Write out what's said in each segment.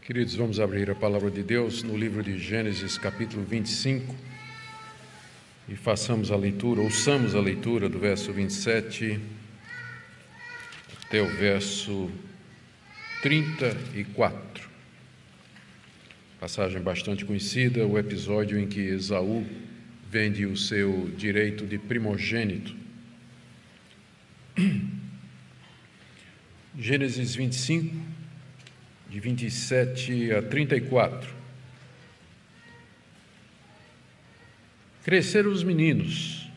Queridos, vamos abrir a palavra de Deus no livro de Gênesis, capítulo 25, e façamos a leitura, ouçamos a leitura do verso 27 até o verso 34. Passagem bastante conhecida, o episódio em que Esaú vende o seu direito de primogênito. Gênesis 25, de 27 a 34. Cresceram os meninos.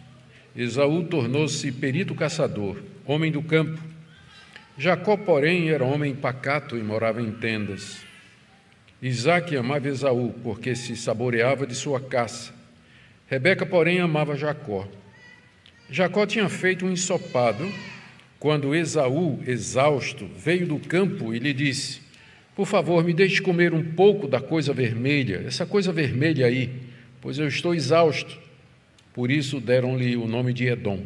Esaú tornou-se perito caçador, homem do campo. Jacó, porém, era homem pacato e morava em tendas. Isaque amava Esaú, porque se saboreava de sua caça. Rebeca, porém, amava Jacó. Jacó tinha feito um ensopado, quando Esaú, exausto, veio do campo e lhe disse: por favor, me deixe comer um pouco da coisa vermelha, essa coisa vermelha aí, pois eu estou exausto. Por isso deram-lhe o nome de Edom.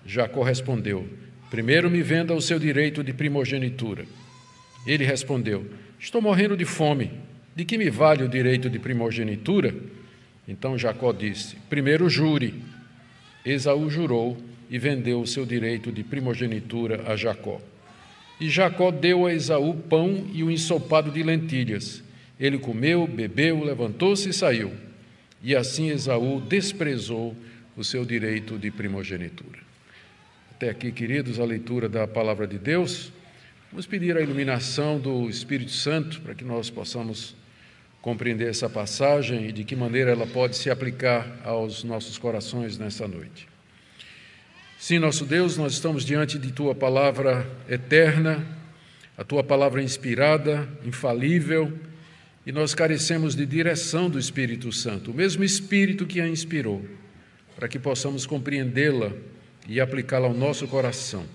Jacó respondeu: primeiro me venda o seu direito de primogenitura. Ele respondeu: estou morrendo de fome, de que me vale o direito de primogenitura? Então Jacó disse: primeiro jure. Esaú jurou e vendeu o seu direito de primogenitura a Jacó. E Jacó deu a Esaú pão e um ensopado de lentilhas. Ele comeu, bebeu, levantou-se e saiu. E assim Esaú desprezou o seu direito de primogenitura. Até aqui, queridos, a leitura da palavra de Deus. Vamos pedir a iluminação do Espírito Santo para que nós possamos compreender essa passagem e de que maneira ela pode se aplicar aos nossos corações nessa noite. Sim, nosso Deus, nós estamos diante de Tua palavra eterna, a Tua palavra inspirada, infalível, e nós carecemos de direção do Espírito Santo, o mesmo Espírito que a inspirou, para que possamos compreendê-la e aplicá-la ao nosso coração.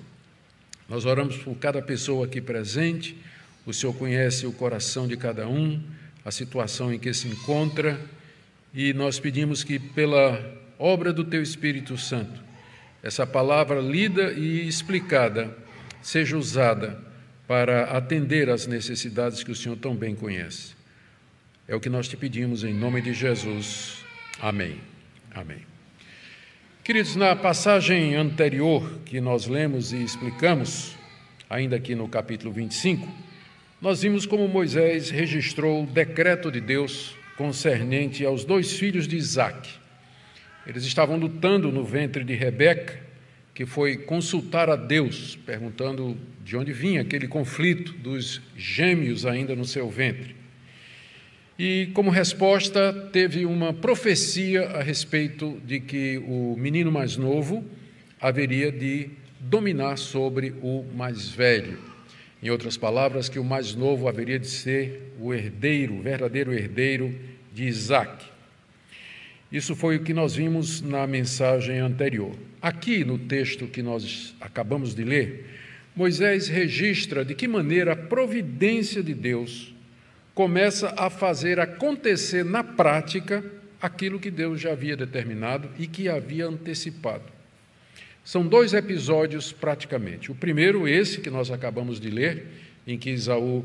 Nós oramos por cada pessoa aqui presente, o Senhor conhece o coração de cada um, a situação em que se encontra, e nós pedimos que, pela obra do Teu Espírito Santo, essa palavra lida e explicada seja usada para atender às necessidades que o Senhor tão bem conhece. É o que nós te pedimos em nome de Jesus. Amém. Amém. Queridos, na passagem anterior que nós lemos e explicamos, ainda aqui no capítulo 25, nós vimos como Moisés registrou o decreto de Deus concernente aos dois filhos de Isaque. Eles estavam lutando no ventre de Rebeca, que foi consultar a Deus, perguntando de onde vinha aquele conflito dos gêmeos ainda no seu ventre. E, como resposta, teve uma profecia a respeito de que o menino mais novo haveria de dominar sobre o mais velho. Em outras palavras, que o mais novo haveria de ser o herdeiro, o verdadeiro herdeiro de Isaque. Isso foi o que nós vimos na mensagem anterior. Aqui, no texto que nós acabamos de ler, Moisés registra de que maneira a providência de Deus começa a fazer acontecer na prática aquilo que Deus já havia determinado e que havia antecipado. São dois episódios praticamente. O primeiro, esse que nós acabamos de ler, em que Esaú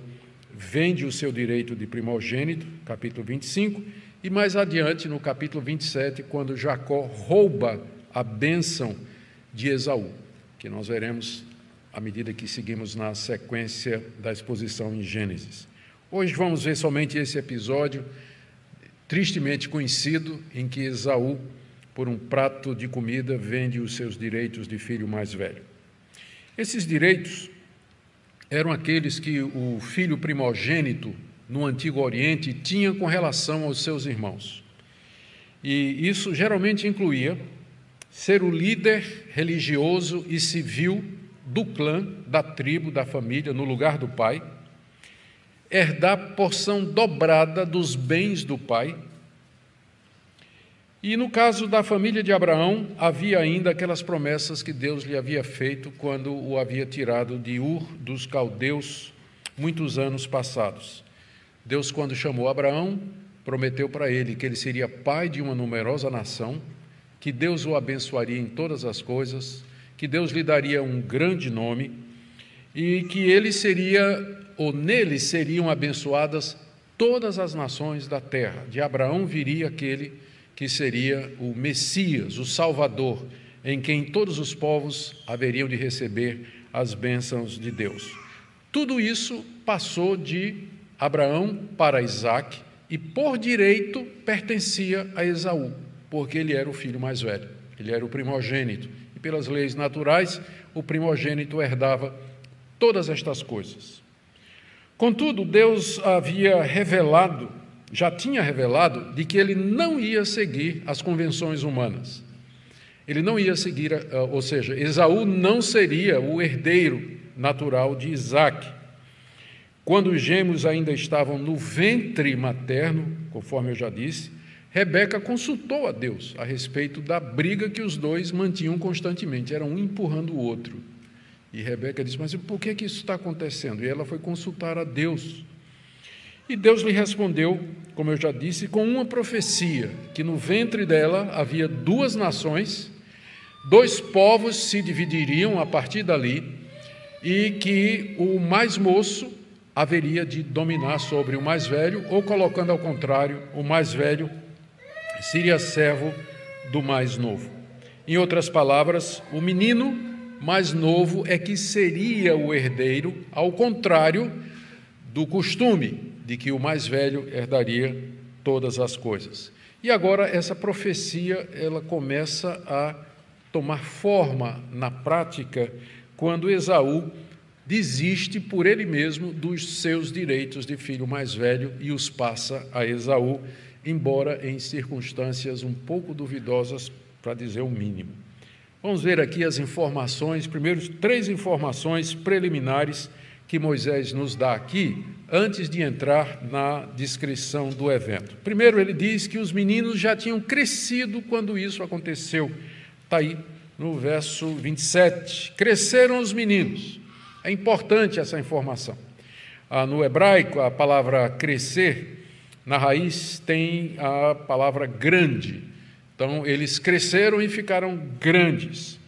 vende o seu direito de primogênito, capítulo 25, e mais adiante, no capítulo 27, quando Jacó rouba a bênção de Esaú, que nós veremos à medida que seguimos na sequência da exposição em Gênesis. Hoje vamos ver somente esse episódio, tristemente conhecido, em que Esaú, por um prato de comida, vende os seus direitos de filho mais velho. Esses direitos eram aqueles que o filho primogênito no Antigo Oriente tinha com relação aos seus irmãos. E isso geralmente incluía ser o líder religioso e civil do clã, da tribo, da família, no lugar do pai, herdar porção dobrada dos bens do pai. E no caso da família de Abraão, havia ainda aquelas promessas que Deus lhe havia feito quando o havia tirado de Ur dos caldeus, muitos anos passados. Deus, quando chamou Abraão, prometeu para ele que ele seria pai de uma numerosa nação, que Deus o abençoaria em todas as coisas, que Deus lhe daria um grande nome e que ele seria ou nele seriam abençoadas todas as nações da terra. De Abraão viria aquele que seria o Messias, o Salvador, em quem todos os povos haveriam de receber as bênçãos de Deus. Tudo isso passou de Abraão para Isaque e, por direito, pertencia a Esaú, porque ele era o filho mais velho, ele era o primogênito. E, pelas leis naturais, o primogênito herdava todas estas coisas. Contudo, Deus já tinha revelado de que ele não ia seguir as convenções humanas. Ele não ia seguir, ou seja, Esaú não seria o herdeiro natural de Isaque. Quando os gêmeos ainda estavam no ventre materno, conforme eu já disse, Rebeca consultou a Deus a respeito da briga que os dois mantinham constantemente, era um empurrando o outro. E Rebeca disse, mas por que isso está acontecendo? E ela foi consultar a Deus. E Deus lhe respondeu, como eu já disse, com uma profecia, que no ventre dela havia 2 nações, 2 povos se dividiriam a partir dali, e que o mais moço haveria de dominar sobre o mais velho, ou colocando ao contrário, o mais velho seria servo do mais novo. Em outras palavras, o menino mais novo é que seria o herdeiro, ao contrário do costume de que o mais velho herdaria todas as coisas. E agora essa profecia ela começa a tomar forma na prática quando Esaú desiste por ele mesmo dos seus direitos de filho mais velho e os passa a Esaú, embora em circunstâncias um pouco duvidosas, para dizer o mínimo. Vamos ver aqui as informações, primeiro 3 informações preliminares que Moisés nos dá aqui, antes de entrar na descrição do evento. Primeiro, ele diz que os meninos já tinham crescido quando isso aconteceu. Está aí no verso 27. Cresceram os meninos. É importante essa informação. No hebraico, a palavra crescer, na raiz, tem a palavra grande. Então, eles cresceram e ficaram grandes.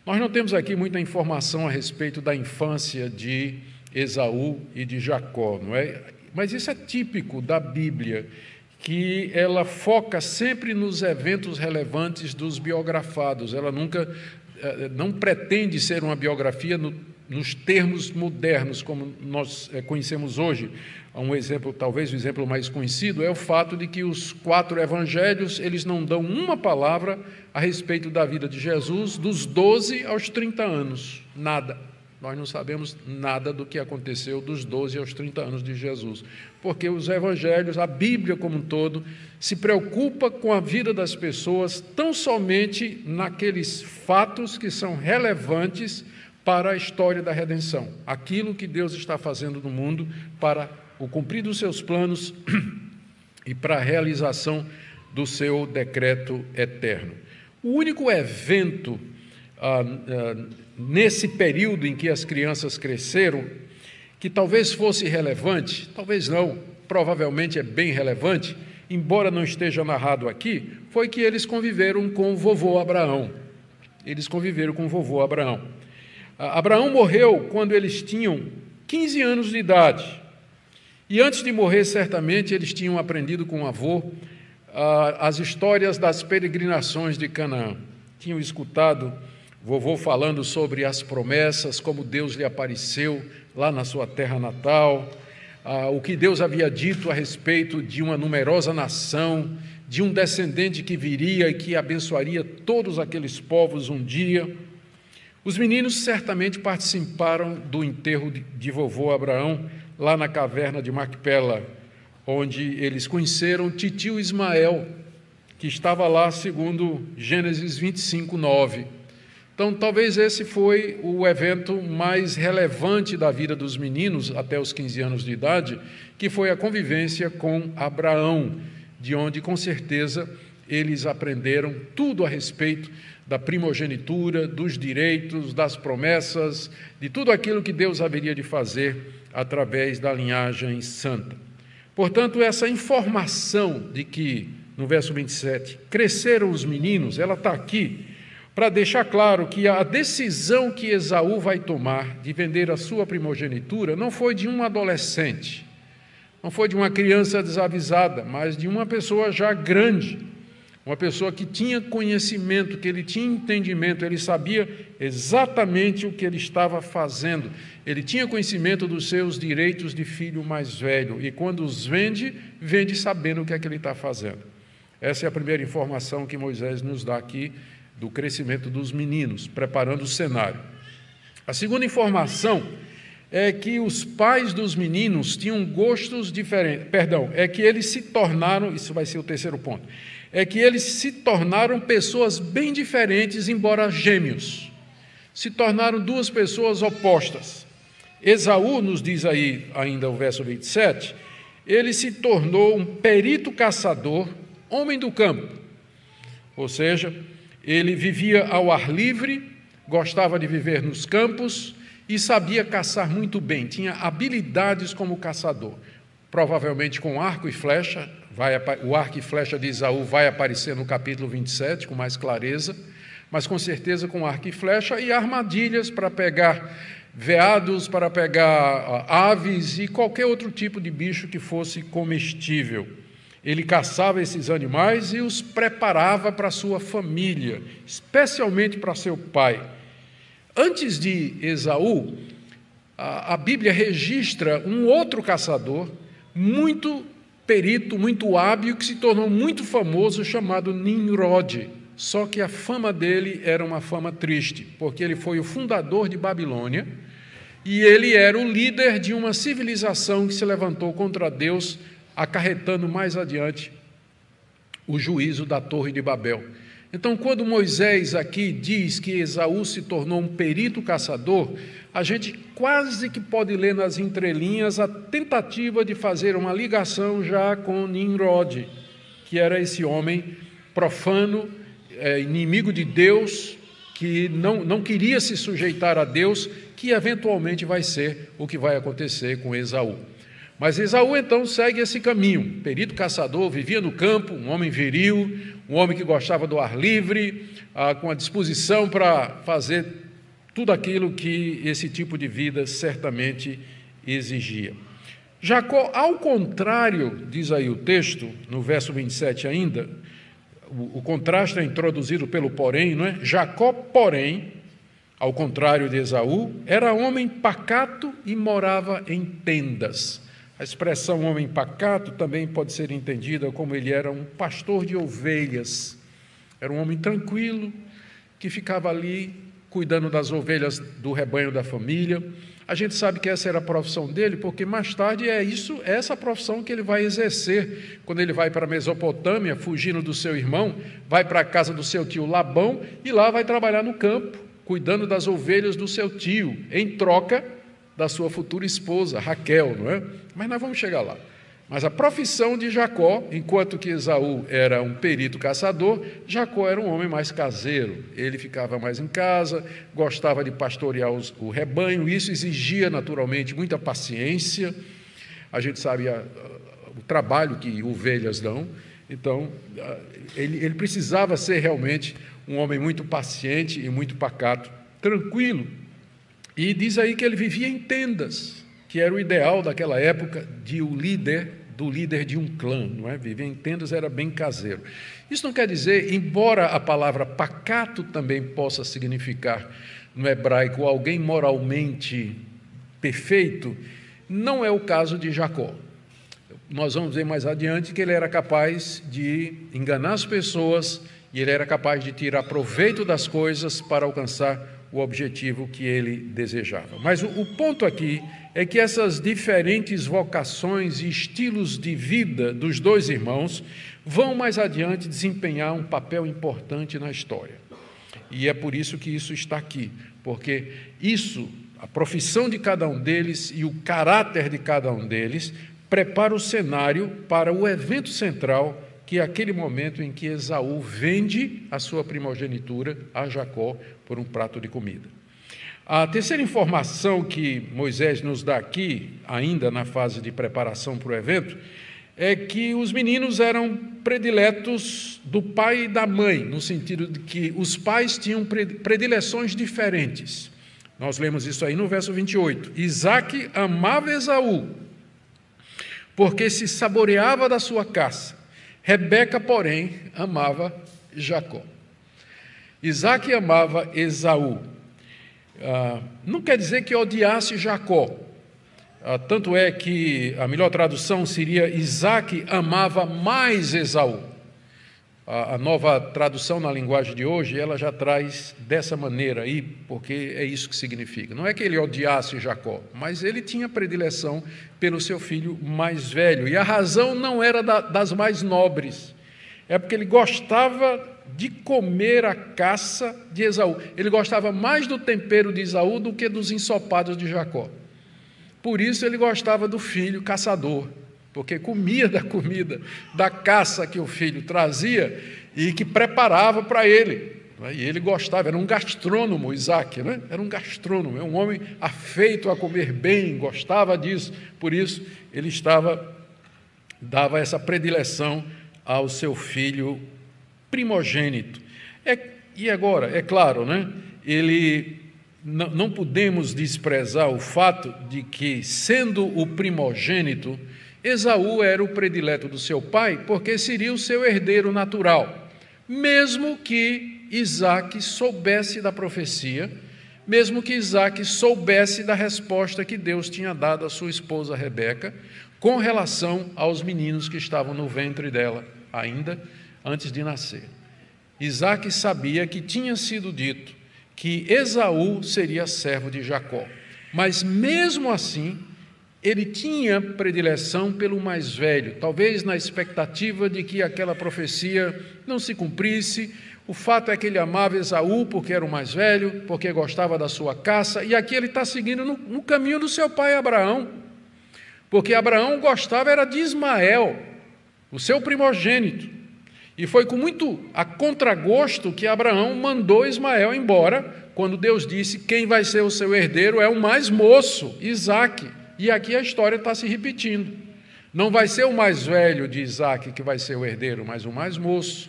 Nós não temos aqui muita informação a respeito da infância de Esaú e de Jacó, não é? Mas isso é típico da Bíblia, que ela foca sempre nos eventos relevantes dos biografados. Ela não pretende ser uma biografia nos termos modernos, como nós conhecemos hoje. Um exemplo, talvez o exemplo mais conhecido, é o fato de que os 4 evangelhos, eles não dão uma palavra a respeito da vida de Jesus, dos 12 aos 30 anos, nada. Nós não sabemos nada do que aconteceu dos 12 aos 30 anos de Jesus, porque os evangelhos, a Bíblia como um todo, se preocupa com a vida das pessoas tão somente naqueles fatos que são relevantes para a história da redenção, aquilo que Deus está fazendo no mundo para o cumprir dos seus planos e para a realização do seu decreto eterno. O único evento nesse período em que as crianças cresceram, que talvez fosse relevante, talvez não, provavelmente é bem relevante, embora não esteja narrado aqui, foi que eles conviveram com o vovô Abraão. Eles conviveram com o vovô Abraão. Abraão morreu quando eles tinham 15 anos de idade. E antes de morrer, certamente, eles tinham aprendido com o avô as histórias das peregrinações de Canaã. Tinham escutado vovô falando sobre as promessas, como Deus lhe apareceu lá na sua terra natal, o que Deus havia dito a respeito de uma numerosa nação, de um descendente que viria e que abençoaria todos aqueles povos um dia. Os meninos certamente participaram do enterro de vovô Abraão, lá na caverna de Macpela, onde eles conheceram titio Ismael, que estava lá segundo Gênesis 25, 9. Então, talvez esse foi o evento mais relevante da vida dos meninos até os 15 anos de idade, que foi a convivência com Abraão, de onde, com certeza, eles aprenderam tudo a respeito da primogenitura, dos direitos, das promessas, de tudo aquilo que Deus haveria de fazer através da linhagem santa. Portanto, essa informação de que, no verso 27, cresceram os meninos, ela está aqui, para deixar claro que a decisão que Esaú vai tomar de vender a sua primogenitura não foi de um adolescente, não foi de uma criança desavisada, mas de uma pessoa já grande, uma pessoa que tinha conhecimento, que ele tinha entendimento, ele sabia exatamente o que ele estava fazendo, ele tinha conhecimento dos seus direitos de filho mais velho, e quando os vende, vende sabendo o que é que ele está fazendo. Essa é a primeira informação que Moisés nos dá aqui do crescimento dos meninos, preparando o cenário. A segunda informação é que os pais dos meninos tinham gostos diferentes, é que eles se tornaram, isso vai ser o terceiro ponto, é que eles se tornaram pessoas bem diferentes, embora gêmeos. Se tornaram duas pessoas opostas. Esaú, nos diz aí ainda o verso 27, ele se tornou um perito caçador, homem do campo. Ou seja, ele vivia ao ar livre, gostava de viver nos campos e sabia caçar muito bem, tinha habilidades como caçador. Provavelmente com arco e flecha, o arco e flecha de Esaú vai aparecer no capítulo 27 com mais clareza, mas com certeza com arco e flecha e armadilhas para pegar veados, para pegar aves e qualquer outro tipo de bicho que fosse comestível. Ele caçava esses animais e os preparava para a sua família, especialmente para seu pai. Antes de Esaú, a Bíblia registra um outro caçador, muito perito, muito hábil, que se tornou muito famoso, chamado Nimrod. Só que a fama dele era uma fama triste, porque ele foi o fundador de Babilônia e ele era o líder de uma civilização que se levantou contra Deus, acarretando mais adiante o juízo da Torre de Babel. Então, quando Moisés aqui diz que Esaú se tornou um perito caçador, a gente quase que pode ler nas entrelinhas a tentativa de fazer uma ligação já com Nimrod, que era esse homem profano, inimigo de Deus, que não queria se sujeitar a Deus, que eventualmente vai ser o que vai acontecer com Esaú. Mas Esaú então segue esse caminho, perito caçador, vivia no campo, um homem viril, um homem que gostava do ar livre, com a disposição para fazer tudo aquilo que esse tipo de vida certamente exigia. Jacó, ao contrário, diz aí o texto, no verso 27 ainda, o contraste é introduzido pelo porém, não é? Jacó, porém, ao contrário de Esaú, era homem pacato e morava em tendas. A expressão homem pacato também pode ser entendida como ele era um pastor de ovelhas. Era um homem tranquilo, que ficava ali cuidando das ovelhas do rebanho da família. A gente sabe que essa era a profissão dele, porque mais tarde é essa profissão que ele vai exercer. Quando ele vai para a Mesopotâmia, fugindo do seu irmão, vai para a casa do seu tio Labão e lá vai trabalhar no campo, cuidando das ovelhas do seu tio, em troca da sua futura esposa, Raquel, não é? Mas nós vamos chegar lá. Mas a profissão de Jacó, enquanto que Esaú era um perito caçador, Jacó era um homem mais caseiro. Ele ficava mais em casa, gostava de pastorear o rebanho, isso exigia naturalmente muita paciência. A gente sabe o trabalho que ovelhas dão, então ele precisava ser realmente um homem muito paciente e muito pacato, tranquilo. E diz aí que ele vivia em tendas, que era o ideal daquela época do líder de um clã, não é? Viver em tendas era bem caseiro. Isso não quer dizer, embora a palavra pacato também possa significar, no hebraico, alguém moralmente perfeito, não é o caso de Jacó. Nós vamos ver mais adiante que ele era capaz de enganar as pessoas e ele era capaz de tirar proveito das coisas para alcançar o objetivo que ele desejava. Mas o ponto aqui é que essas diferentes vocações e estilos de vida dos dois irmãos vão mais adiante desempenhar um papel importante na história. E é por isso que isso está aqui, porque a profissão de cada um deles e o caráter de cada um deles prepara o cenário para o evento central, que é aquele momento em que Esaú vende a sua primogenitura a Jacó por um prato de comida. A terceira informação que Moisés nos dá aqui, ainda na fase de preparação para o evento, é que os meninos eram prediletos do pai e da mãe, no sentido de que os pais tinham predileções diferentes. Nós lemos isso aí no verso 28. Isaque amava Esaú, porque se saboreava da sua caça. Rebeca, porém, amava Jacó. Isaque amava Esaú. Não quer dizer que odiasse Jacó. Tanto é que a melhor tradução seria Isaque amava mais Esaú. A nova tradução na linguagem de hoje, ela já traz dessa maneira aí, porque é isso que significa. Não é que ele odiasse Jacó, mas ele tinha predileção pelo seu filho mais velho. E a razão não era das mais nobres, é porque ele gostava de comer a caça de Esaú. Ele gostava mais do tempero de Esaú do que dos ensopados de Jacó. Por isso ele gostava do filho caçador, porque comia da comida, da caça que o filho trazia e que preparava para ele. E ele gostava, era um gastrônomo, Isaque, né? Era um gastrônomo, é um homem afeito a comer bem, gostava disso. Por isso ele dava essa predileção ao seu filho primogênito. E agora, é claro, né? Não podemos desprezar o fato de que, sendo o primogênito, Esaú era o predileto do seu pai, porque seria o seu herdeiro natural, mesmo que Isaque soubesse da profecia, mesmo que Isaque soubesse da resposta que Deus tinha dado à sua esposa Rebeca, com relação aos meninos que estavam no ventre dela, ainda antes de nascer. Isaque sabia que tinha sido dito que Esaú seria servo de Jacó, mas mesmo assim, ele tinha predileção pelo mais velho, talvez na expectativa de que aquela profecia não se cumprisse. O fato é que ele amava Esaú porque era o mais velho, porque gostava da sua caça, e aqui ele está seguindo no caminho do seu pai Abraão, porque Abraão gostava era de Ismael, o seu primogênito, e foi com muito a contragosto que Abraão mandou Ismael embora, quando Deus disse: quem vai ser o seu herdeiro é o mais moço, Isaque. E aqui a história está se repetindo. Não vai ser o mais velho de Isaque que vai ser o herdeiro, mas o mais moço.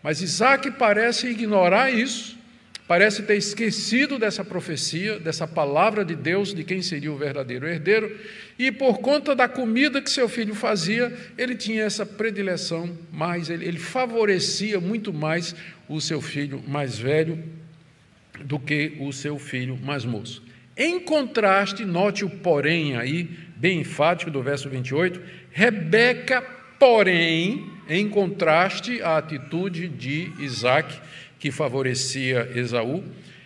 Mas Isaque parece ignorar isso, parece ter esquecido dessa profecia, dessa palavra de Deus, de quem seria o verdadeiro herdeiro, e por conta da comida que seu filho fazia, ele tinha essa predileção, ele favorecia muito mais o seu filho mais velho do que o seu filho mais moço. Em contraste, note o porém aí, bem enfático do verso 28, Rebeca, porém, em contraste à atitude de Isaque, que favorecia Esaú,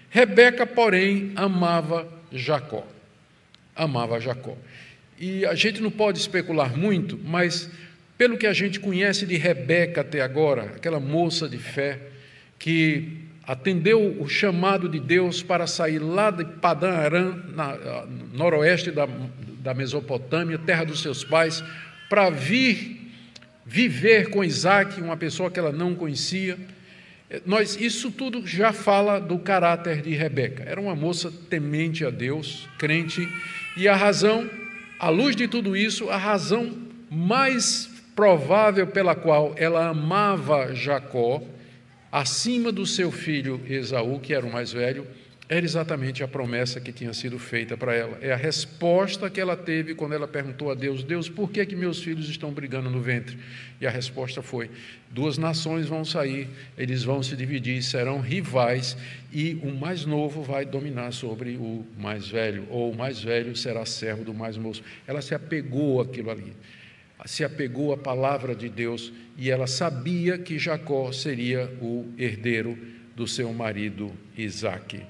Rebeca, porém, amava Jacó. Amava Jacó. E a gente não pode especular muito, mas pelo que a gente conhece de Rebeca até agora, aquela moça de fé que atendeu o chamado de Deus para sair lá de Padã Arã, noroeste da Mesopotâmia, terra dos seus pais, para vir viver com Isaque, uma pessoa que ela não conhecia. Isso tudo já fala do caráter de Rebeca. Era uma moça temente a Deus, crente, e a razão, à luz de tudo isso, a razão mais provável pela qual ela amava Jacó, acima do seu filho Esaú, que era o mais velho, era exatamente a promessa que tinha sido feita para ela. É a resposta que ela teve quando ela perguntou a Deus: Deus, por que meus filhos estão brigando no ventre? E a resposta foi: 2 nações vão sair, eles vão se dividir, serão rivais, e o mais novo vai dominar sobre o mais velho, ou o mais velho será servo do mais moço. Ela se apegou àquilo ali, se apegou à palavra de Deus, e ela sabia que Jacó seria o herdeiro do seu marido Isaque.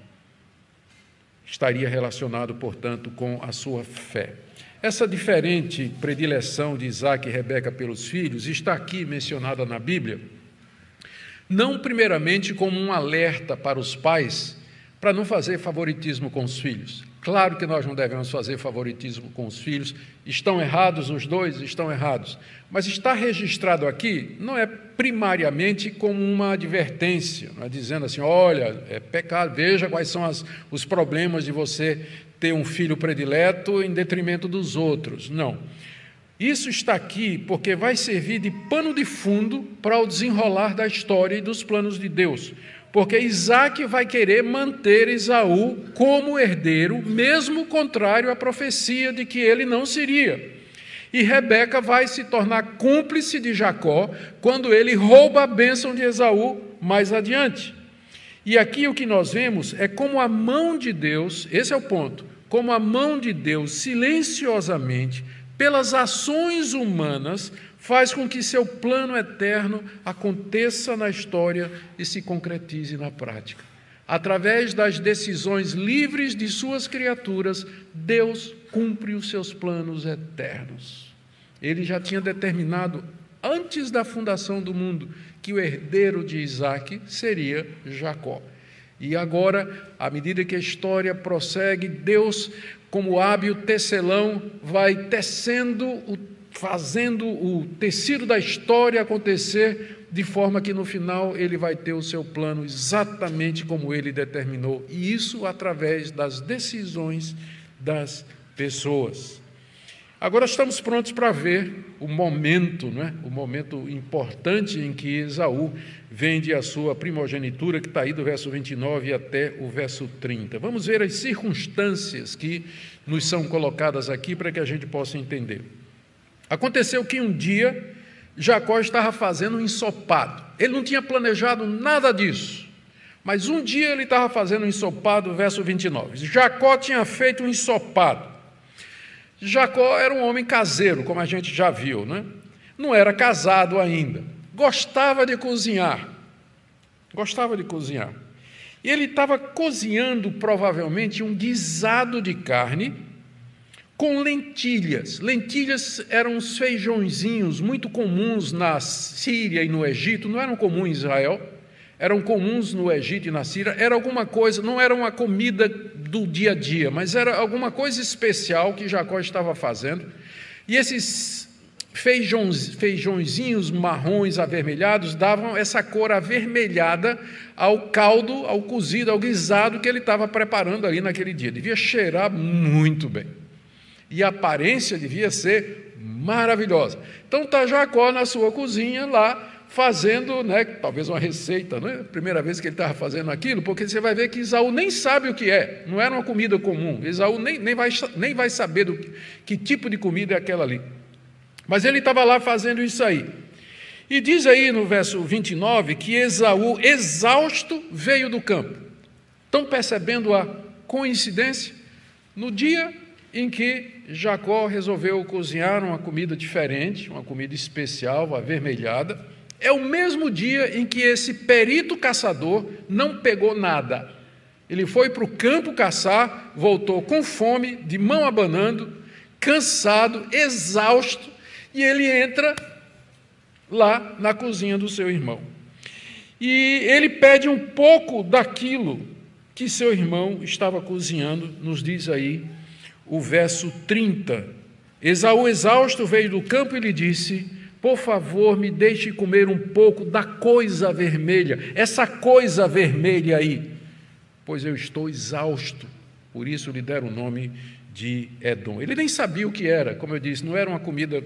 Estaria relacionado, portanto, com a sua fé. Essa diferente predileção de Isaque e Rebeca pelos filhos está aqui mencionada na Bíblia, não primeiramente como um alerta para os pais para não fazer favoritismo com os filhos. Claro que nós não devemos fazer favoritismo com os filhos. Estão errados os dois? Estão errados. Mas está registrado aqui, não é primariamente como uma advertência, não é dizendo assim: olha, é pecado, veja quais são os problemas de você ter um filho predileto em detrimento dos outros. Não. Isso está aqui porque vai servir de pano de fundo para o desenrolar da história e dos planos de Deus. Porque Isaac vai querer manter Esaú como herdeiro, mesmo contrário à profecia de que ele não seria. E Rebeca vai se tornar cúmplice de Jacó quando ele rouba a bênção de Esaú mais adiante. E aqui o que nós vemos é como a mão de Deus, esse é o ponto, como a mão de Deus silenciosamente, pelas ações humanas, faz com que seu plano eterno aconteça na história e se concretize na prática. Através das decisões livres de suas criaturas, Deus cumpre os seus planos eternos. Ele já tinha determinado, antes da fundação do mundo, que o herdeiro de Isaac seria Jacó. E agora, à medida que a história prossegue, Deus, como hábil tecelão, vai fazendo o tecido da história acontecer, de forma que no final ele vai ter o seu plano exatamente como ele determinou, e isso através das decisões das pessoas. Agora estamos prontos para ver o momento, o momento importante em que Esaú vende a sua primogenitura, que está aí do verso 29 até o verso 30. Vamos ver as circunstâncias que nos são colocadas aqui para que a gente possa entender. Aconteceu que um dia Jacó estava fazendo um ensopado. Ele não tinha planejado nada disso, mas um dia ele estava fazendo um ensopado, verso 29. Jacó tinha feito um ensopado. Jacó era um homem caseiro, como a gente já viu, não era casado ainda, gostava de cozinhar, E ele estava cozinhando, provavelmente, um guisado de carne com lentilhas. Lentilhas eram uns feijõezinhos muito comuns na Síria e no Egito, não eram comuns em Israel, eram comuns no Egito e na Síria, era alguma coisa, não era uma comida do dia a dia, mas era alguma coisa especial que Jacó estava fazendo, e esses feijõezinhos marrons avermelhados davam essa cor avermelhada ao caldo, ao cozido, ao guisado que ele estava preparando ali naquele dia. Devia cheirar muito bem, e a aparência devia ser maravilhosa. Então está Jacó na sua cozinha lá, fazendo, talvez uma receita, primeira vez que ele estava fazendo aquilo, porque você vai ver que Esaú nem sabe o que é, não era uma comida comum, Esaú nem vai saber que tipo de comida é aquela ali, mas ele estava lá fazendo isso aí, e diz aí no verso 29, que Esaú, exausto, veio do campo. Estão percebendo a coincidência? No dia em que Jacó resolveu cozinhar uma comida diferente, uma comida especial, avermelhada, é o mesmo dia em que esse perito caçador não pegou nada. Ele foi para o campo caçar, voltou com fome, de mão abanando, cansado, exausto, e ele entra lá na cozinha do seu irmão. E ele pede um pouco daquilo que seu irmão estava cozinhando, nos diz aí o verso 30. Esaú, exausto, veio do campo e lhe disse: por favor, me deixe comer um pouco da coisa vermelha, essa coisa vermelha aí, pois eu estou exausto. Por isso lhe deram o nome de Edom. Ele nem sabia o que era, como eu disse, não era uma comida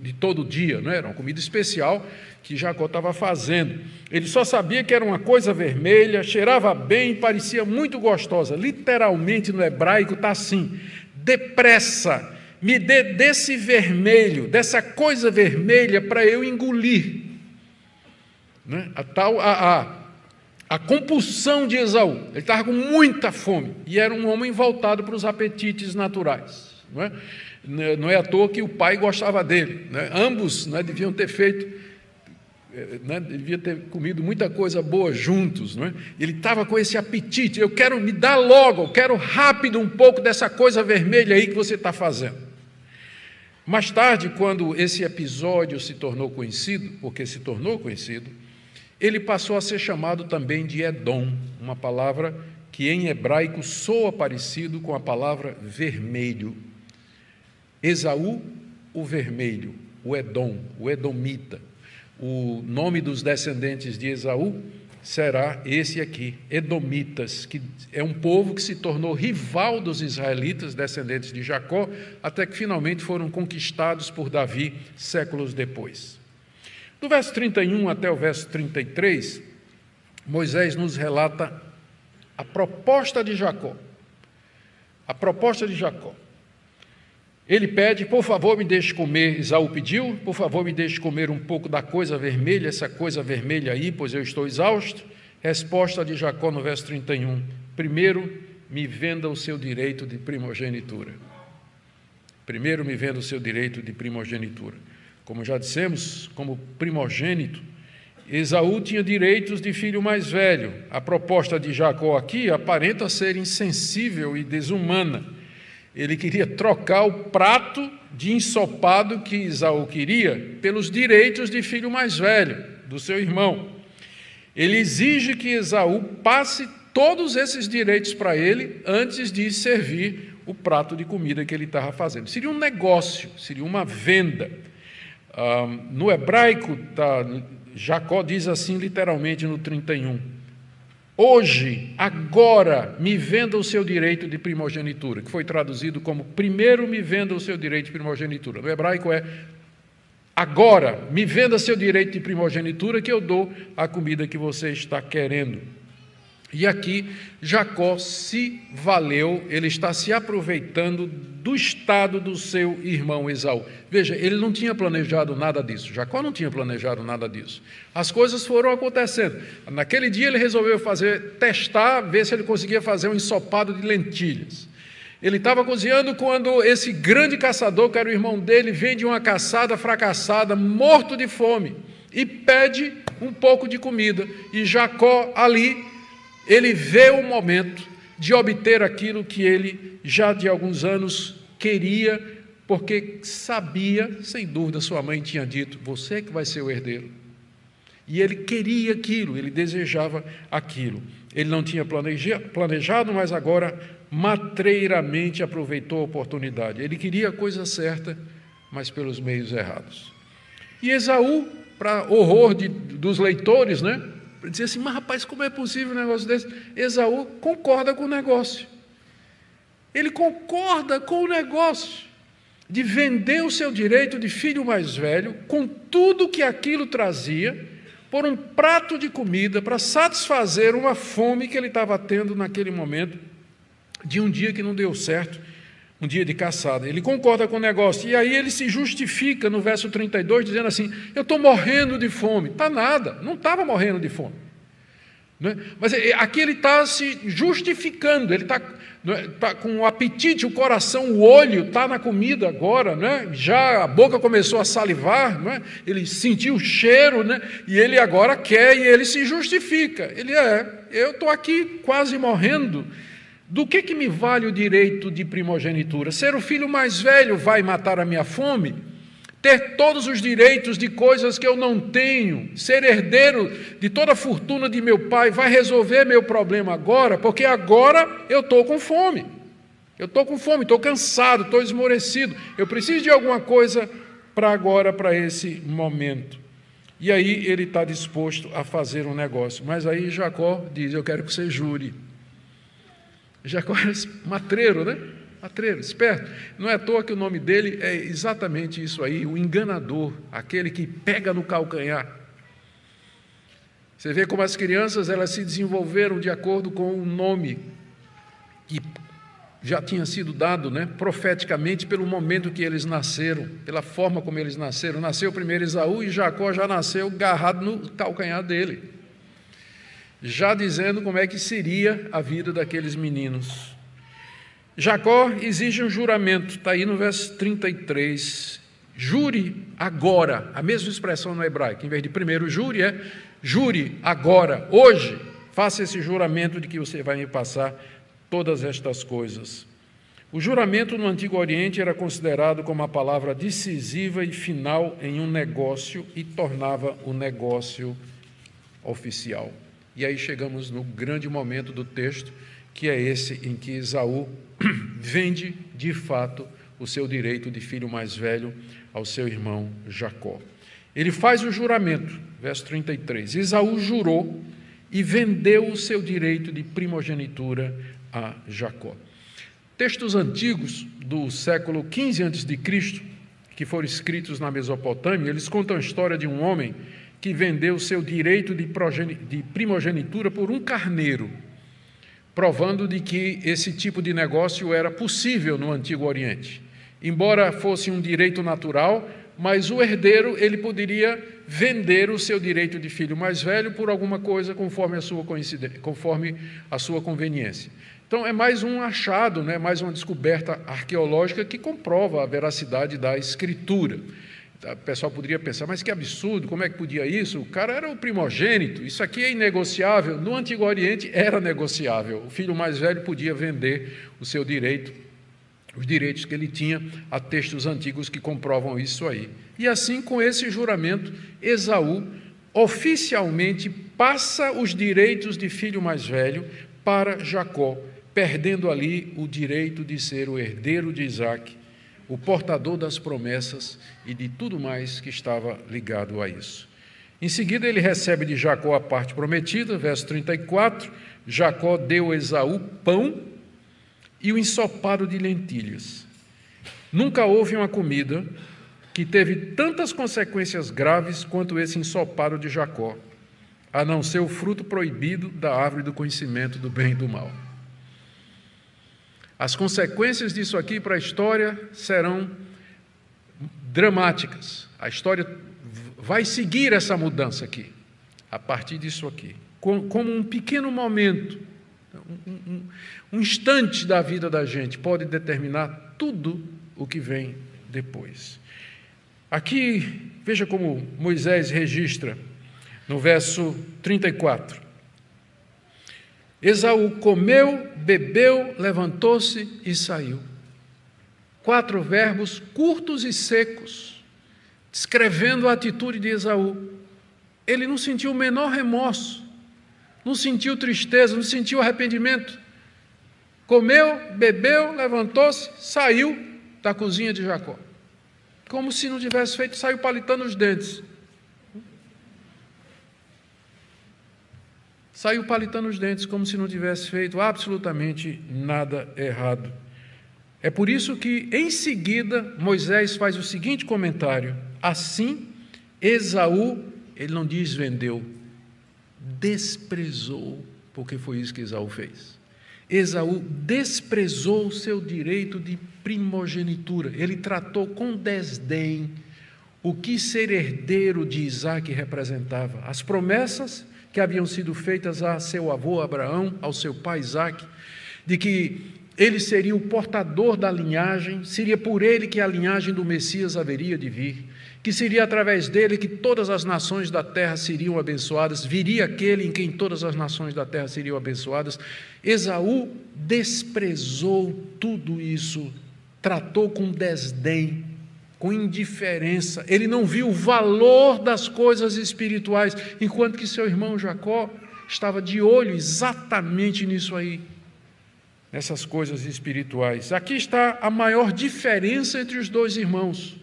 de todo dia, não era uma comida especial que Jacó estava fazendo. Ele só sabia que era uma coisa vermelha, cheirava bem, parecia muito gostosa. Literalmente no hebraico está assim: depressa, me dê desse vermelho, dessa coisa vermelha para eu engolir. A compulsão de Esaú. Ele estava com muita fome e era um homem voltado para os apetites naturais. Não é à toa que o pai gostava dele. Ambos deviam ter devia ter comido muita coisa boa juntos. Ele estava com esse apetite: eu quero me dar logo, eu quero rápido um pouco dessa coisa vermelha aí que você está fazendo. Mais tarde, quando esse episódio se tornou conhecido, porque se tornou conhecido, ele passou a ser chamado também de Edom, uma palavra que em hebraico soa parecido com a palavra vermelho. Esaú, o vermelho, o Edom, o edomita. O nome dos descendentes de Esaú será esse aqui, edomitas, que é um povo que se tornou rival dos israelitas, descendentes de Jacó, até que finalmente foram conquistados por Davi séculos depois. Do verso 31 até o verso 33, Moisés nos relata a proposta de Jacó. A proposta de Jacó. Ele pede, por favor, me deixe comer, Esaú pediu, por favor, me deixe comer um pouco da coisa vermelha, essa coisa vermelha aí, pois eu estou exausto. Resposta de Jacó no verso 31, primeiro me venda o seu direito de primogenitura. Primeiro me venda o seu direito de primogenitura. Como já dissemos, como primogênito, Esaú tinha direitos de filho mais velho. A proposta de Jacó aqui aparenta ser insensível e desumana. Ele queria trocar o prato de ensopado que Esaú queria pelos direitos de filho mais velho, do seu irmão. Ele exige que Esaú passe todos esses direitos para ele antes de servir o prato de comida que ele estava fazendo. Seria um negócio, seria uma venda. No hebraico, Jacó diz assim literalmente no 31, hoje, agora, me venda o seu direito de primogenitura, que foi traduzido como primeiro me venda o seu direito de primogenitura. No hebraico é agora, me venda seu direito de primogenitura que eu dou a comida que você está querendo. E aqui Jacó se valeu, ele está se aproveitando do estado do seu irmão Esaú. Veja, ele não tinha planejado nada disso, Jacó não tinha planejado nada disso. As coisas foram acontecendo. Naquele dia ele resolveu testar, ver se ele conseguia fazer um ensopado de lentilhas. Ele estava cozinhando quando esse grande caçador, que era o irmão dele, vem de uma caçada fracassada, morto de fome, e pede um pouco de comida. E Jacó ali, ele vê o momento de obter aquilo que ele já de alguns anos queria, porque sabia, sem dúvida, sua mãe tinha dito, você que vai ser o herdeiro. E ele queria aquilo, ele desejava aquilo. Ele não tinha planejado, mas agora matreiramente aproveitou a oportunidade. Ele queria a coisa certa, mas pelos meios errados. E Esaú, para horror dos leitores, né? Dizia assim, mas rapaz, como é possível um negócio desse? Esaú concorda com o negócio. Ele concorda com o negócio de vender o seu direito de filho mais velho, com tudo que aquilo trazia, por um prato de comida para satisfazer uma fome que ele estava tendo naquele momento, de um dia que não deu certo, um dia de caçada. Ele concorda com o negócio, e aí ele se justifica no verso 32, dizendo assim, eu estou morrendo de fome. Está nada, não estava morrendo de fome. Né? Mas aqui ele está se justificando, ele está com o apetite, o coração, o olho está na comida agora, né? Já a boca começou a salivar, né? Ele sentiu o cheiro, né? E ele agora quer, e ele se justifica. Eu estou aqui quase morrendo. Do que me vale o direito de primogenitura? Ser o filho mais velho vai matar a minha fome? Ter todos os direitos de coisas que eu não tenho? Ser herdeiro de toda a fortuna de meu pai vai resolver meu problema agora? Porque agora eu estou com fome. Eu estou com fome, estou cansado, estou esmorecido. Eu preciso de alguma coisa para agora, para esse momento. E aí ele está disposto a fazer um negócio. Mas aí Jacó diz, eu quero que você jure. Jacó era matreiro, né? Matreiro, esperto. Não é à toa que o nome dele é exatamente isso aí, o enganador, aquele que pega no calcanhar. Você vê como as crianças elas se desenvolveram de acordo com o nome que já tinha sido dado, né, profeticamente pelo momento que eles nasceram, pela forma como eles nasceram. Nasceu primeiro Esaú e Jacó já nasceu agarrado no calcanhar dele, já dizendo como é que seria a vida daqueles meninos. Jacó exige um juramento, está aí no verso 33, jure agora, a mesma expressão no hebraico, em vez de primeiro jure, jure agora, hoje, faça esse juramento de que você vai me passar todas estas coisas. O juramento no Antigo Oriente era considerado como a palavra decisiva e final em um negócio e tornava o negócio oficial. E aí chegamos no grande momento do texto, que é esse em que Esaú vende, de fato, o seu direito de filho mais velho ao seu irmão Jacó. Ele faz o juramento, verso 33. Esaú jurou e vendeu o seu direito de primogenitura a Jacó. Textos antigos do século XV a.C., que foram escritos na Mesopotâmia, eles contam a história de um homem que vendeu o seu direito de primogenitura por um carneiro, provando de que esse tipo de negócio era possível no Antigo Oriente. Embora fosse um direito natural, mas o herdeiro ele poderia vender o seu direito de filho mais velho por alguma coisa conforme a sua conveniência. Então, é mais um achado, né, mais uma descoberta arqueológica que comprova a veracidade da Escritura. O pessoal poderia pensar, mas que absurdo, como é que podia isso? O cara era o primogênito, isso aqui é inegociável. No Antigo Oriente era negociável, o filho mais velho podia vender o seu direito, os direitos que ele tinha. Há textos antigos que comprovam isso aí. E assim, com esse juramento, Esaú oficialmente passa os direitos de filho mais velho para Jacó, perdendo ali o direito de ser o herdeiro de Isaque, o portador das promessas e de tudo mais que estava ligado a isso. Em seguida, ele recebe de Jacó a parte prometida, verso 34, Jacó deu a Esaú pão e o ensopado de lentilhas. Nunca houve uma comida que teve tantas consequências graves quanto esse ensopado de Jacó, a não ser o fruto proibido da árvore do conhecimento do bem e do mal. As consequências disso aqui para a história serão dramáticas. A história vai seguir essa mudança aqui, a partir disso aqui, como um pequeno momento, um instante da vida da gente pode determinar tudo o que vem depois. Aqui, veja como Moisés registra no verso 34. Esaú comeu, bebeu, levantou-se e saiu. 4 verbos curtos e secos, descrevendo a atitude de Esaú. Ele não sentiu o menor remorso, não sentiu tristeza, não sentiu arrependimento. Comeu, bebeu, levantou-se, saiu da cozinha de Jacó. Como se não tivesse feito, saiu palitando os dentes. Saiu palitando os dentes, como se não tivesse feito absolutamente nada errado. É por isso que, em seguida, Moisés faz o seguinte comentário: assim, Esaú, ele não diz vendeu, desprezou, porque foi isso que Esaú fez. Esaú desprezou o seu direito de primogenitura. Ele tratou com desdém o que ser herdeiro de Isaque representava. As promessas que haviam sido feitas a seu avô Abraão, ao seu pai Isaque, de que ele seria o portador da linhagem, seria por ele que a linhagem do Messias haveria de vir, que seria através dele que todas as nações da terra seriam abençoadas, viria aquele em quem todas as nações da terra seriam abençoadas. Esaú desprezou tudo isso, tratou com desdém, com indiferença. Ele não viu o valor das coisas espirituais, enquanto que seu irmão Jacó estava de olho exatamente nisso aí, nessas coisas espirituais. Aqui está a maior diferença entre os dois irmãos,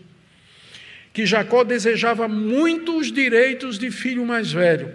que Jacó desejava muito os direitos de filho mais velho.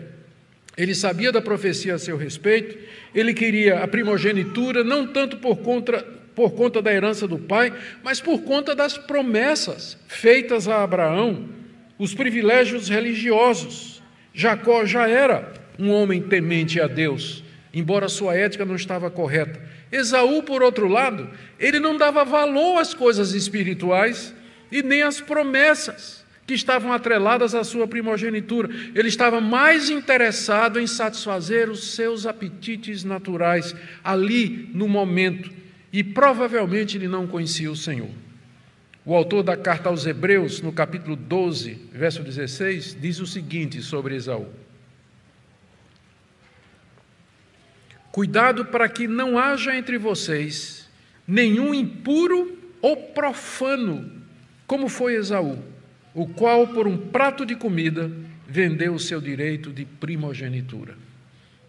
Ele sabia da profecia a seu respeito, ele queria a primogenitura, não tanto por conta da herança do pai, mas por conta das promessas feitas a Abraão, os privilégios religiosos. Jacó já era um homem temente a Deus, embora sua ética não estava correta. Esaú, por outro lado, ele não dava valor às coisas espirituais e nem às promessas que estavam atreladas à sua primogenitura. Ele estava mais interessado em satisfazer os seus apetites naturais ali no momento, e provavelmente ele não conhecia o Senhor. O autor da carta aos Hebreus, no capítulo 12, verso 16, diz o seguinte sobre Esaú: cuidado para que não haja entre vocês nenhum impuro ou profano, como foi Esaú, o qual, por um prato de comida, vendeu o seu direito de primogenitura.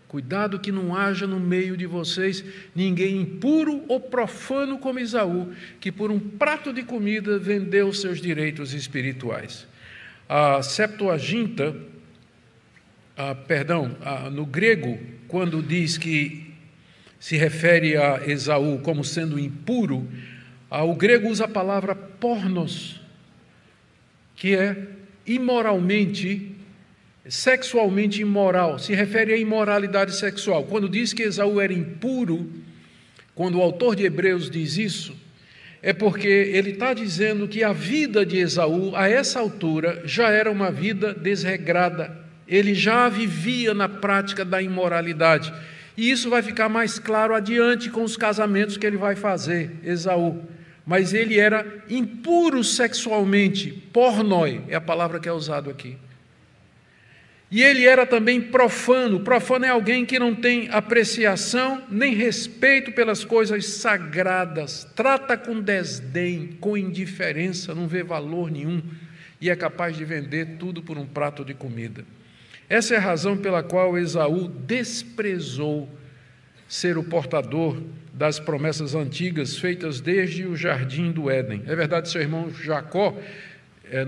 Cuidado que não haja no meio de vocês ninguém impuro ou profano como Esaú, que por um prato de comida vendeu os seus direitos espirituais. A Septuaginta no grego, quando diz que se refere a Esaú como sendo impuro, o grego usa a palavra pornos, que é imoralmente, sexualmente imoral, se refere à imoralidade sexual. Quando diz que Esaú era impuro, quando o autor de Hebreus diz isso, é porque ele está dizendo que a vida de Esaú, a essa altura, já era uma vida desregrada. Ele já vivia na prática da imoralidade. E isso vai ficar mais claro adiante com os casamentos que ele vai fazer, Esaú. Mas ele era impuro sexualmente, pornoi é a palavra que é usada aqui. E ele era também profano. Profano é alguém que não tem apreciação nem respeito pelas coisas sagradas, trata com desdém, com indiferença, não vê valor nenhum e é capaz de vender tudo por um prato de comida. Essa é a razão pela qual Esaú desprezou ser o portador das promessas antigas feitas desde o jardim do Éden. É verdade, seu irmão Jacó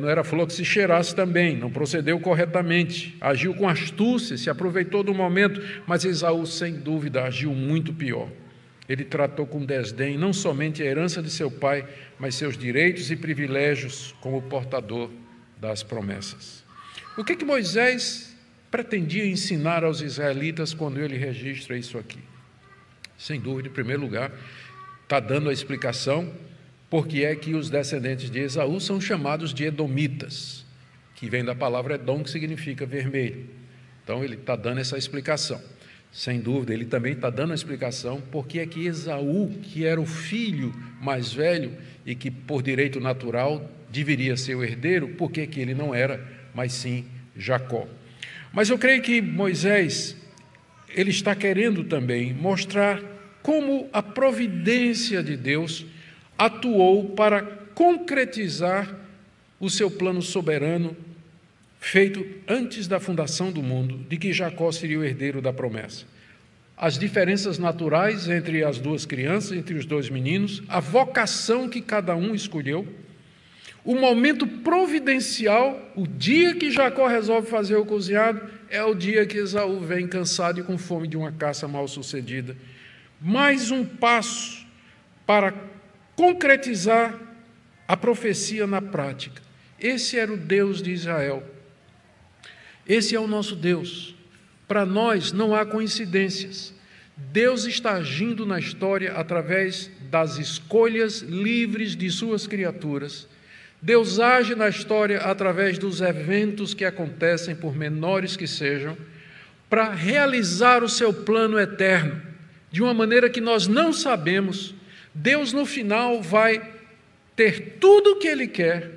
não era flor que se cheirasse também, não procedeu corretamente, agiu com astúcia, se aproveitou do momento, mas Esaú, sem dúvida, agiu muito pior. Ele tratou com desdém não somente a herança de seu pai, mas seus direitos e privilégios como portador das promessas. O que Moisés pretendia ensinar aos israelitas quando ele registra isso aqui? Sem dúvida, em primeiro lugar, está dando a explicação porque é que os descendentes de Esaú são chamados de edomitas, que vem da palavra Edom, que significa vermelho. Então, ele está dando essa explicação. Sem dúvida, ele também está dando a explicação porque é que Esaú, que era o filho mais velho e que, por direito natural, deveria ser o herdeiro, porque que ele não era, mas sim Jacó. Mas eu creio que Moisés, ele está querendo também mostrar como a providência de Deus atuou para concretizar o seu plano soberano feito antes da fundação do mundo, de que Jacó seria o herdeiro da promessa. As diferenças naturais entre as duas crianças, entre os dois meninos, a vocação que cada um escolheu, o momento providencial, o dia que Jacó resolve fazer o cozinhado, é o dia que Esaú vem cansado e com fome de uma caça mal sucedida. Mais um passo para concretizar a profecia na prática. Esse era o Deus de Israel. Esse é o nosso Deus. Para nós não há coincidências. Deus está agindo na história através das escolhas livres de suas criaturas. Deus age na história através dos eventos que acontecem, por menores que sejam, para realizar o seu plano eterno, de uma maneira que nós não sabemos. Deus, no final, vai ter tudo o que Ele quer,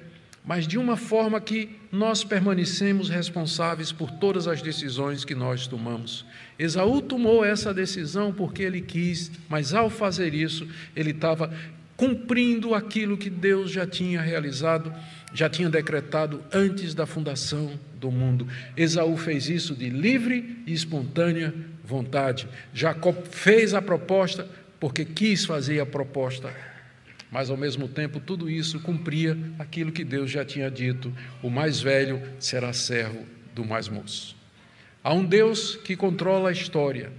mas de uma forma que nós permanecemos responsáveis por todas as decisões que nós tomamos. Esaú tomou essa decisão porque ele quis, mas ao fazer isso, ele estava cumprindo aquilo que Deus já tinha realizado, já tinha decretado antes da fundação do mundo. Esaú fez isso de livre e espontânea vontade. Jacó fez a proposta porque quis fazer a proposta, mas ao mesmo tempo tudo isso cumpria aquilo que Deus já tinha dito: o mais velho será servo do mais moço. Há um Deus que controla a história,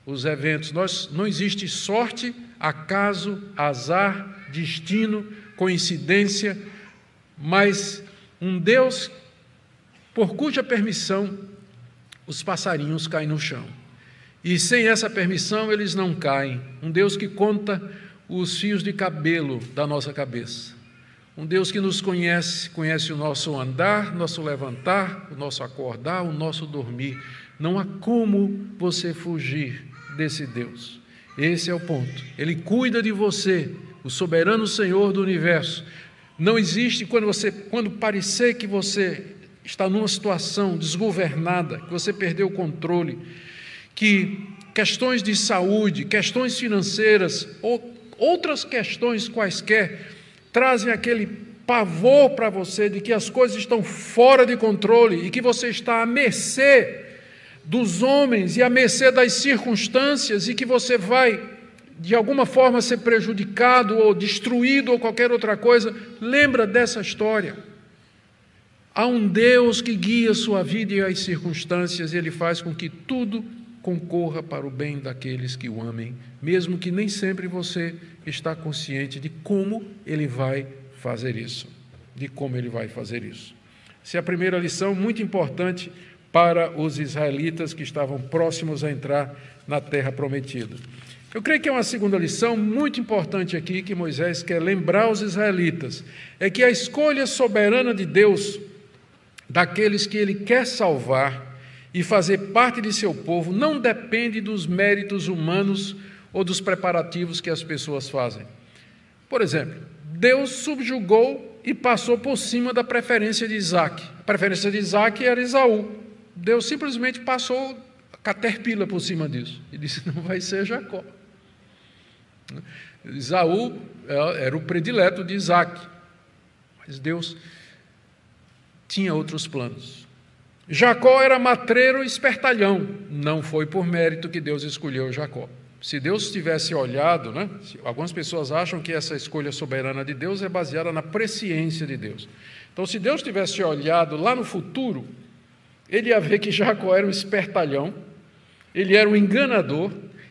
os eventos. Não existe sorte, acaso, azar, destino, coincidência, mas um Deus por cuja permissão os passarinhos caem no chão. E sem essa permissão eles não caem. Um Deus que conta os fios de cabelo da nossa cabeça. Um Deus que nos conhece, conhece o nosso andar, nosso levantar, o nosso acordar, o nosso dormir. Não há como você fugir desse Deus. Esse é o ponto. Ele cuida de você, o soberano Senhor do universo. Não existe quando parecer que você está numa situação desgovernada, que você perdeu o controle, que questões de saúde, questões financeiras ou outras questões quaisquer trazem aquele pavor para você de que as coisas estão fora de controle e que você está à mercê dos homens e à mercê das circunstâncias e que você vai, de alguma forma, ser prejudicado ou destruído ou qualquer outra coisa. Lembra dessa história. Há um Deus que guia a sua vida e as circunstâncias, e Ele faz com que tudo concorra para o bem daqueles que o amem, mesmo que nem sempre você está consciente de como Ele vai fazer isso. Essa é a primeira lição, muito importante para os israelitas que estavam próximos a entrar na terra prometida. Eu creio que é uma segunda lição muito importante aqui que Moisés quer lembrar aos israelitas, é que a escolha soberana de Deus daqueles que Ele quer salvar e fazer parte de seu povo não depende dos méritos humanos ou dos preparativos que as pessoas fazem. Por exemplo, Deus subjugou e passou por cima da preferência de Isaac. A preferência de Isaac era Esaú. Deus simplesmente passou a caterpillar por cima disso e disse: não vai ser Jacó. Esaú era o predileto de Isaac, mas Deus tinha outros planos. Jacó era matreiro e espertalhão, não foi por mérito que Deus escolheu Jacó. Se Deus tivesse olhado, algumas pessoas acham que essa escolha soberana de Deus é baseada na presciência de Deus. Então, se Deus tivesse olhado lá no futuro, Ele ia ver que Jacó era um espertalhão, ele era um enganador,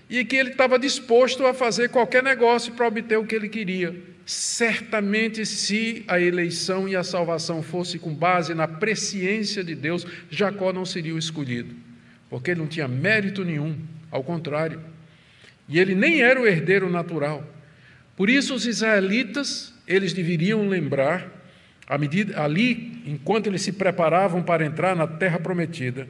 e que ele estava disposto a fazer qualquer negócio para obter o que ele queria. Certamente, se a eleição e a salvação fosse com base na presciência de Deus, Jacó não seria o escolhido, porque ele não tinha mérito nenhum, ao contrário. E ele nem era o herdeiro natural. Por isso, os israelitas, eles deveriam lembrar, ali, enquanto eles se preparavam para entrar na terra prometida,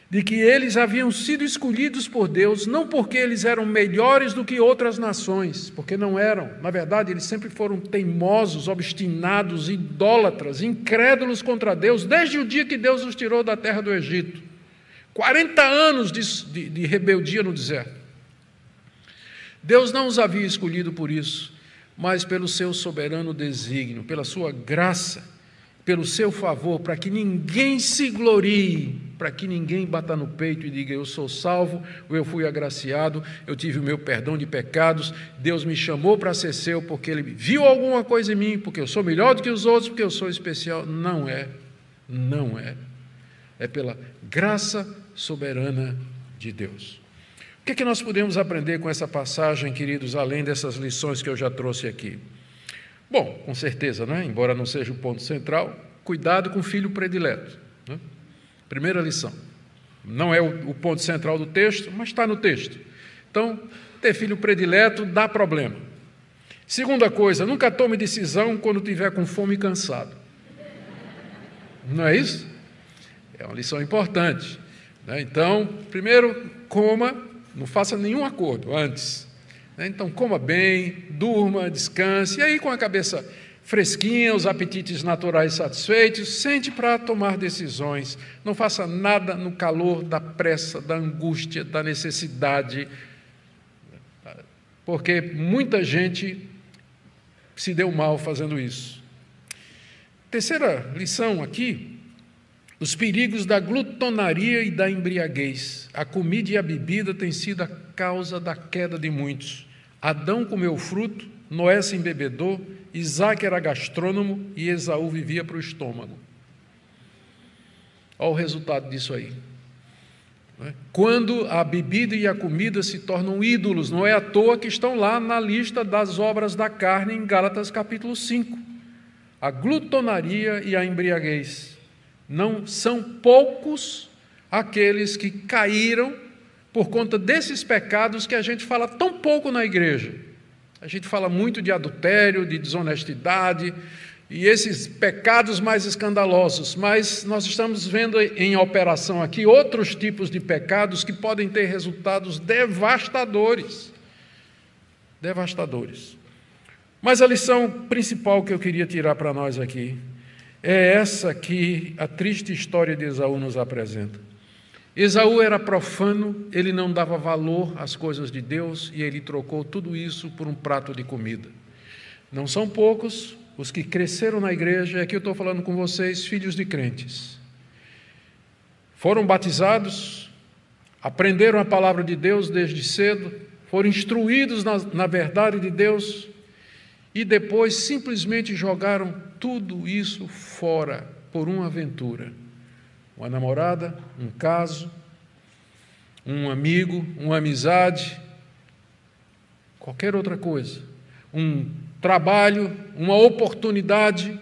de que eles haviam sido escolhidos por Deus, não porque eles eram melhores do que outras nações, porque não eram. Na verdade, eles sempre foram teimosos, obstinados, idólatras, incrédulos contra Deus, desde o dia que Deus os tirou da terra do Egito. 40 anos de rebeldia no deserto. Deus não os havia escolhido por isso, mas pelo seu soberano desígnio, pela sua graça, pelo seu favor, para que ninguém se glorie, para que ninguém bata no peito e diga: eu sou salvo, ou eu fui agraciado, eu tive o meu perdão de pecados, Deus me chamou para ser seu porque Ele viu alguma coisa em mim, porque eu sou melhor do que os outros, porque eu sou especial. Não é. É pela graça soberana de Deus. O que é que nós podemos aprender com essa passagem, queridos, além dessas lições que eu já trouxe aqui? Bom, com certeza, embora não seja o ponto central, cuidado com o filho predileto. Primeira lição. Não é o ponto central do texto, mas está no texto. Então, ter filho predileto dá problema. Segunda coisa, nunca tome decisão quando estiver com fome e cansado. Não é isso? É uma lição importante. Então, primeiro, coma, não faça nenhum acordo antes. Então, coma bem, durma, descanse, e aí com a cabeça fresquinha, os apetites naturais satisfeitos, sente para tomar decisões. Não faça nada no calor da pressa, da angústia, da necessidade, porque muita gente se deu mal fazendo isso. Terceira lição aqui, os perigos da glutonaria e da embriaguez. A comida e a bebida têm sido a causa da queda de muitos. Adão comeu fruto, Noé se embebedou, Isaac era gastrônomo e Esaú vivia para o estômago. Olha o resultado disso aí. Quando a bebida e a comida se tornam ídolos, não é à toa que estão lá na lista das obras da carne em Gálatas capítulo 5. A glutonaria e a embriaguez. Não são poucos aqueles que caíram por conta desses pecados que a gente fala tão pouco na igreja. A gente fala muito de adultério, de desonestidade e esses pecados mais escandalosos, mas nós estamos vendo em operação aqui outros tipos de pecados que podem ter resultados devastadores. Devastadores. Mas a lição principal que eu queria tirar para nós aqui é essa que a triste história de Esaú nos apresenta. Esaú era profano, ele não dava valor às coisas de Deus e ele trocou tudo isso por um prato de comida. Não são poucos os que cresceram na igreja, e aqui eu estou falando com vocês, filhos de crentes. Foram batizados, aprenderam a palavra de Deus desde cedo, foram instruídos na verdade de Deus e depois simplesmente jogaram tudo isso fora por uma aventura. Uma namorada, um caso, um amigo, uma amizade, qualquer outra coisa. Um trabalho, uma oportunidade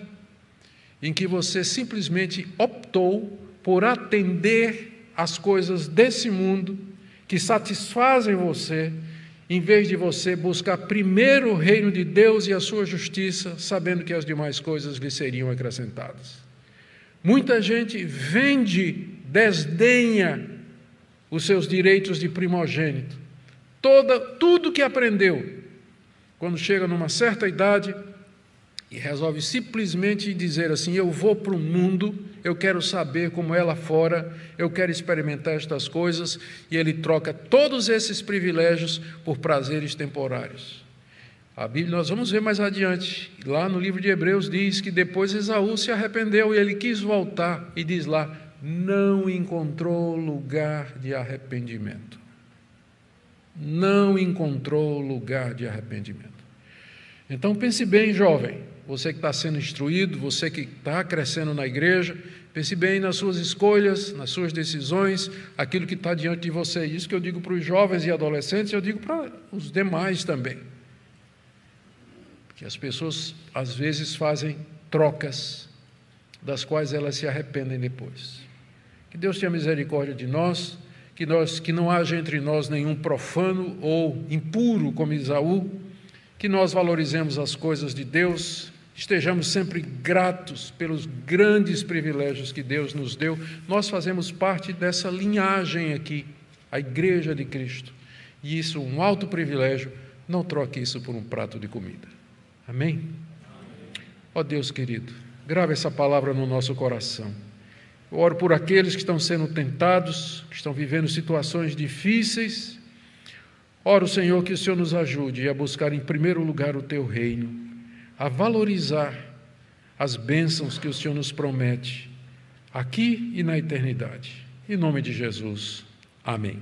em que você simplesmente optou por atender às coisas desse mundo que satisfazem você, em vez de você buscar primeiro o reino de Deus e a sua justiça, sabendo que as demais coisas lhe seriam acrescentadas. Muita gente desdenha os seus direitos de primogênito. Tudo que aprendeu, quando chega numa certa idade e resolve simplesmente dizer assim: eu vou para o mundo, eu quero saber como é lá fora, eu quero experimentar estas coisas, e ele troca todos esses privilégios por prazeres temporários. A Bíblia, nós vamos ver mais adiante, lá no livro de Hebreus diz que depois Esaú se arrependeu e ele quis voltar, e diz lá, não encontrou lugar de arrependimento. Não encontrou lugar de arrependimento. Então pense bem, jovem, você que está sendo instruído, você que está crescendo na igreja, pense bem nas suas escolhas, nas suas decisões, aquilo que está diante de você. Isso que eu digo para os jovens e adolescentes, eu digo para os demais também. Que as pessoas, às vezes, fazem trocas, das quais elas se arrependem depois. Que Deus tenha misericórdia de nós, que não haja entre nós nenhum profano ou impuro como Esaú, que nós valorizemos as coisas de Deus, estejamos sempre gratos pelos grandes privilégios que Deus nos deu. Nós fazemos parte dessa linhagem aqui, a Igreja de Cristo, e isso é um alto privilégio. Não troque isso por um prato de comida. Amém? Ó Deus querido, grave essa palavra no nosso coração. Eu oro por aqueles que estão sendo tentados, que estão vivendo situações difíceis. Oro, Senhor, que o Senhor nos ajude a buscar em primeiro lugar o Teu reino, a valorizar as bênçãos que o Senhor nos promete, aqui e na eternidade. Em nome de Jesus. Amém.